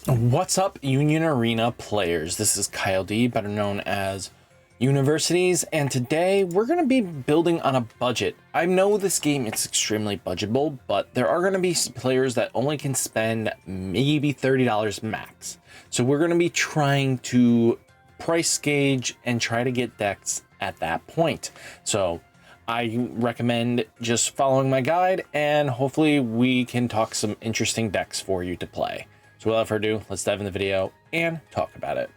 What's up, Union Arena players? This is Kyle D, better known as Universities, and today we're going to be building on a budget. I know this game is extremely budgetable, but there are going to be players that only can spend maybe $30 max. So we're going to be trying to price gauge and try to get decks at that point. So I recommend just following my guide, and hopefully we can talk some interesting decks for you to play. So without further ado, let's dive in the video and talk about it.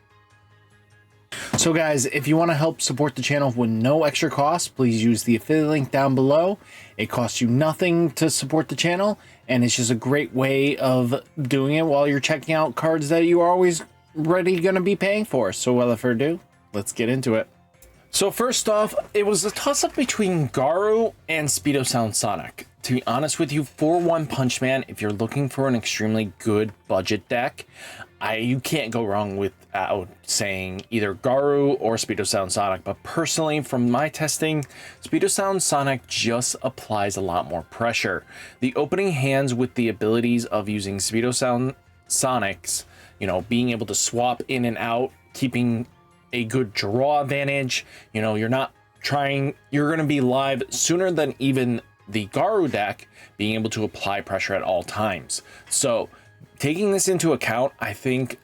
So guys, if you want to help support the channel with no extra cost, please use the affiliate link down below. It costs you nothing to support the channel, and it's just a great way of doing it while you're checking out cards that you are always ready going to be paying for. So without further ado, let's get into it. So first off, it was a toss-up between Garu and Speedo Sound Sonic. To be honest with you, for One Punch Man, if you're looking for an extremely good budget deck, you can't go wrong without saying either Garu or Speedo Sound Sonic. But personally, from my testing, Speedo Sound Sonic just applies a lot more pressure. The opening hands with the abilities of using Speedo Sound Sonics, you know, being able to swap in and out, keeping a good draw advantage, you know, you're going to be live sooner than even the Garu deck being able to apply pressure at all times. So taking this into account, I think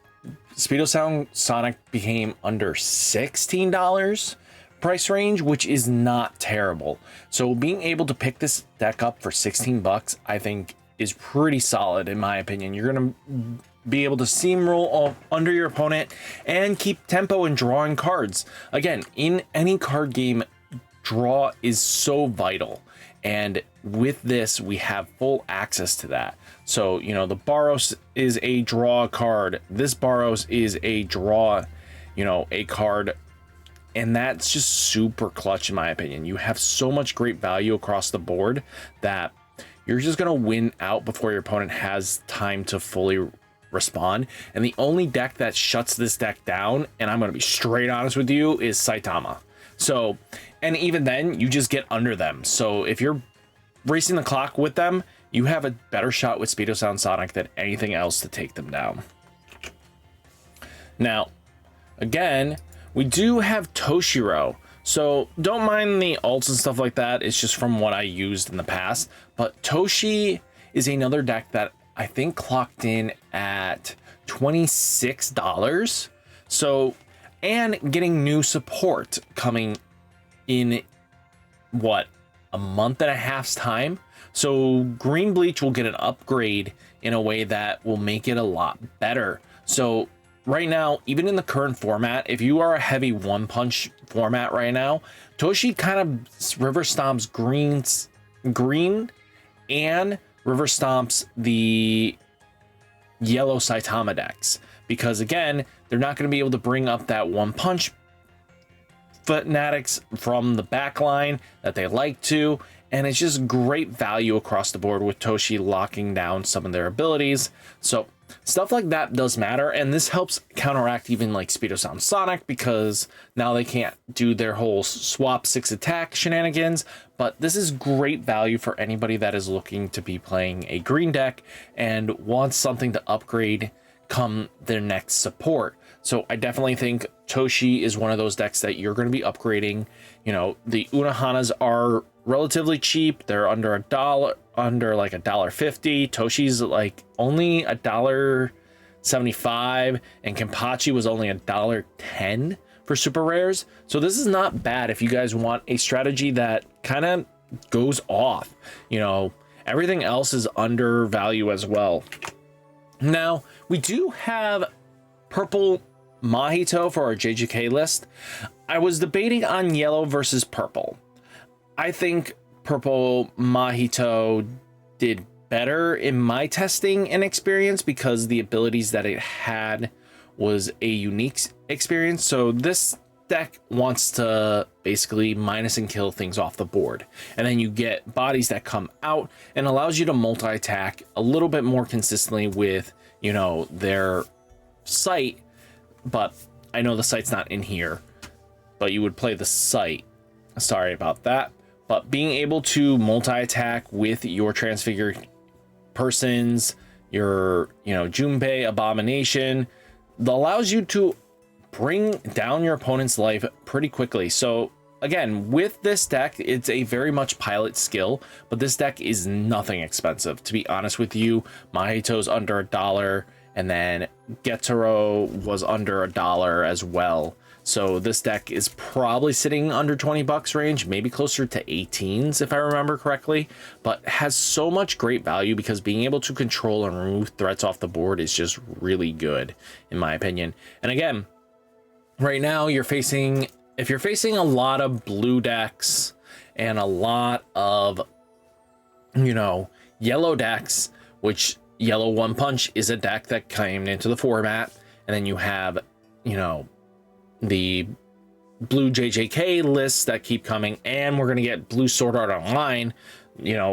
Speedo Sound Sonic became under $16 price range, which is not terrible. So being able to pick this deck up for 16 bucks, I think is pretty solid in my opinion. You're going to be able to steamroll under your opponent and keep tempo and drawing cards. Again, in any card game, draw is so vital. And with this, we have full access to that. So, you know, the Boros is a draw card. This Boros is a draw, you know, a card. And that's just super clutch in my opinion. You have so much great value across the board that you're just going to win out before your opponent has time to fully respond. And the only deck that shuts this deck down, and I'm going to be straight honest with you, is Saitama. So, and even then, you just get under them. So if you're racing the clock with them, you have a better shot with Speedo Sound Sonic than anything else to take them down. Now, again, we do have Toshiro. So don't mind the ults and stuff like that. It's just from what I used in the past. But Toshi is another deck that I think clocked in at $26. So, and getting new support coming in, what, a month and a half's time? So Green Bleach will get an upgrade in a way that will make it a lot better. So right now, even in the current format, if you are a heavy One Punch format right now, Toshi kind of river stomps green and river stomps the yellow Saitama decks. Because again, they're not going to be able to bring up that One Punch fanatics from the back line that they like to, and it's just great value across the board with Toshi locking down some of their abilities. So stuff like that does matter, and this helps counteract even like Speedo Sound Sonic, because now they can't do their whole swap 6 attack shenanigans. But this is great value for anybody that is looking to be playing a green deck and wants something to upgrade come their next support. So I definitely think Toshi is one of those decks that you're going to be upgrading. You know, the Unohanas are relatively cheap. They're under $1, under like $1.50. Toshi's like only $1.75, and Kenpachi was only $1.10 for super rares. So this is not bad if you guys want a strategy that kind of goes off. You know, everything else is under value as well. Now, we do have purple Mahito for our JJK list. I was debating on yellow versus purple. I think purple Mahito did better in my testing and experience because the abilities that it had was a unique experience. So this deck wants to basically minus and kill things off the board, and then you get bodies that come out and allows you to multi-attack a little bit more consistently with, you know, their sight. But I know the sight's not in here, but you would play the sight. Sorry about that. But being able to multi-attack with your transfigured persons, your, Junpei Abomination, that allows you to bring down your opponent's life pretty quickly. So again, with this deck, it's a very much pilot skill, but this deck is nothing expensive. To be honest with you, Mahito's under $1, and then Getaro was under $1 as well. So this deck is probably sitting under 20 bucks range, maybe closer to 18s if I remember correctly, but has so much great value because being able to control and remove threats off the board is just really good, in my opinion. And again, right now if you're facing a lot of blue decks and a lot of, yellow decks, which Yellow One Punch is a deck that came into the format, and then you have, the blue JJK lists that keep coming, and we're going to get blue Sword Art Online,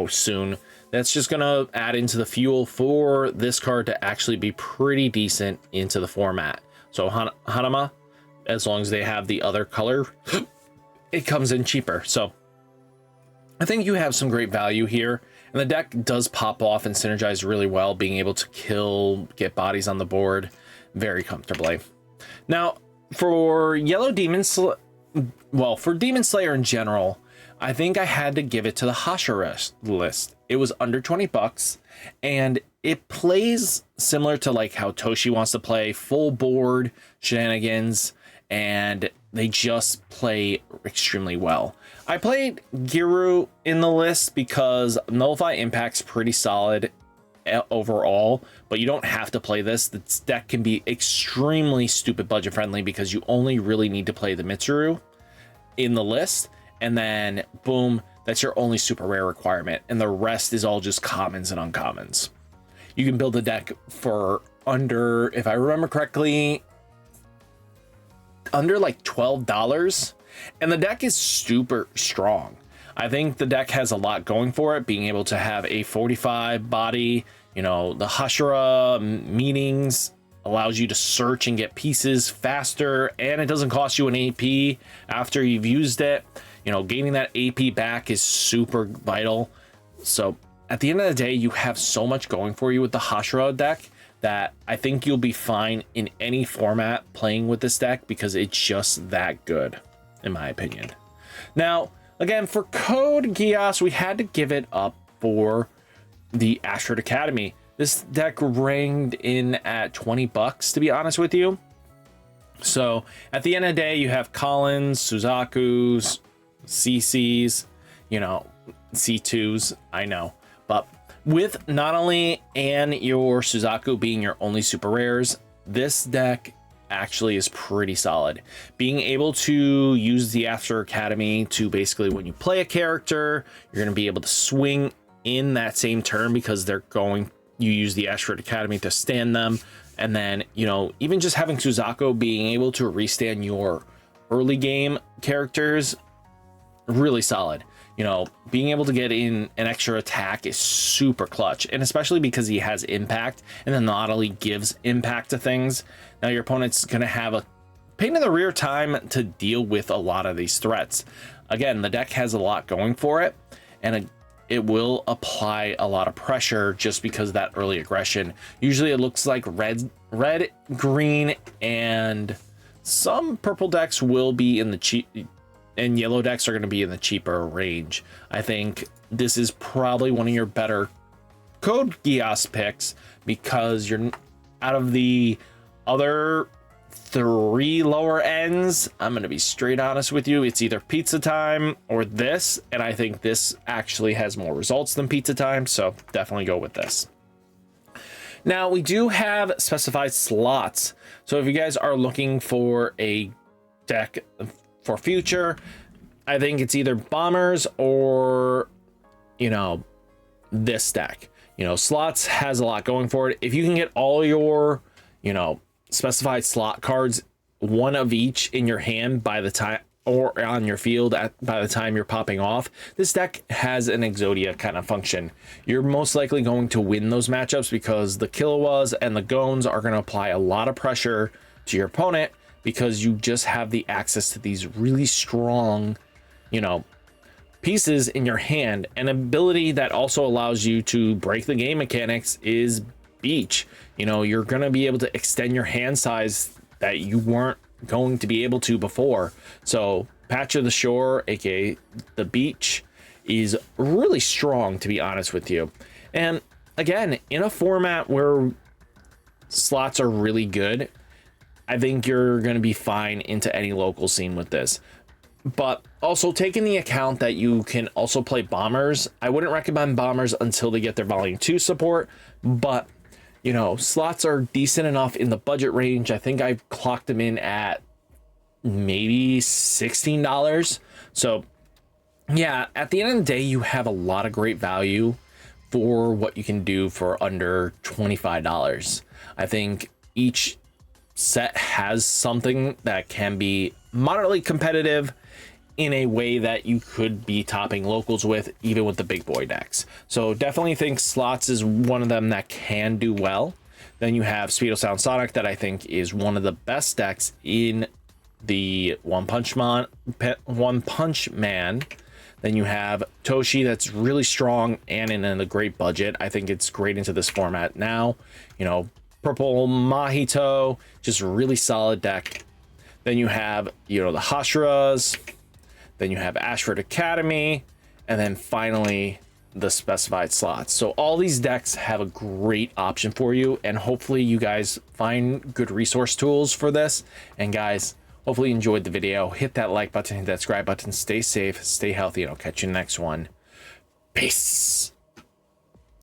soon. That's just going to add into the fuel for this card to actually be pretty decent into the format. So Hanama, as long as they have the other color, it comes in cheaper. So I think you have some great value here, and the deck does pop off and synergize really well, being able to get bodies on the board very comfortably. Now, for Demon Slayer in general, I think I had to give it to the Hashira list. It was under 20 bucks, and it plays similar to like how Toshi wants to play, full board shenanigans, and they just play extremely well. I played Giru in the list because Nullify Impact's pretty solid overall, but you don't have to play this. This deck can be extremely stupid budget friendly because you only really need to play the Mitsuru in the list, and then boom, that's your only super rare requirement, and the rest is all just commons and uncommons. You can build a deck for under, if I remember correctly, under like $12, and the deck is super strong. I think the deck has a lot going for it, being able to have a 45 body, the Hashira meetings allows you to search and get pieces faster, and it doesn't cost you an AP after you've used it. Gaining that AP back is super vital. So at the end of the day, you have so much going for you with the Hashira deck that I think you'll be fine in any format playing with this deck because it's just that good, in my opinion. Now, again, for Code Geass, we had to give it up for the Ashford Academy. This deck ranged in at 20 bucks, to be honest with you. So at the end of the day, you have Collins, Suzaku's, CC's, C2s, I know. But with not only your Suzaku being your only super rares, this deck actually is pretty solid. Being able to use the Ashford Academy to basically, when you play a character, you're going to be able to swing in that same turn because you use the Ashford Academy to stand them. And then, even just having Suzaku being able to restand your early game characters, really solid. Being able to get in an extra attack is super clutch, and especially because he has impact and then not only gives impact to things. Now your opponent's going to have a pain in the rear time to deal with a lot of these threats. Again, the deck has a lot going for it, and it will apply a lot of pressure just because of that early aggression. Usually it looks like red, green, and some purple decks will be in the cheap, and yellow decks are going to be in the cheaper range. I think this is probably one of your better Code Geass picks because you're out of the other 3 lower ends. I'm going to be straight honest with you. It's either Pizza Time or this, and I think this actually has more results than Pizza Time, so definitely go with this. Now, we do have specified slots, so if you guys are looking for a deck for future, I think it's either Bombers or, this deck. Slots has a lot going for it. If you can get all your, specified slot cards, one of each in your hand by the time, or on your field by the time you're popping off, this deck has an Exodia kind of function. You're most likely going to win those matchups because the Killuas and the Gones are going to apply a lot of pressure to your opponent because you just have the access to these really strong, pieces in your hand. An ability that also allows you to break the game mechanics is beach. You know, you're going to be able to extend your hand size that you weren't going to be able to before. So Patch of the Shore, aka the beach, is really strong, to be honest with you. And again, in a format where slots are really good, I think you're going to be fine into any local scene with this. But also take into account that you can also play bombers. I wouldn't recommend bombers until they get their volume 2 support, but you know, slots are decent enough in the budget range. I think I've clocked them in at maybe $16. So yeah, at the end of the day, you have a lot of great value for what you can do for under $25. I think each set has something that can be moderately competitive in a way that you could be topping locals with, even with the big boy decks. So definitely think slots is one of them that can do well. Then you have Speedo Sound Sonic, that I think is one of the best decks in the One Punch Man. Then you have Toshi, that's really strong and in a great budget. I think it's great into this format now. You know, Purple Mahito, just a really solid deck. Then you have, you know, the Hashiras. Then you have Ashford Academy, and then finally the specified slots. So all these decks have a great option for you, and hopefully you guys find good resource tools for this. And guys, hopefully you enjoyed the video. Hit that like button, hit that subscribe button, stay safe, stay healthy, and I'll catch you in the next one. Peace.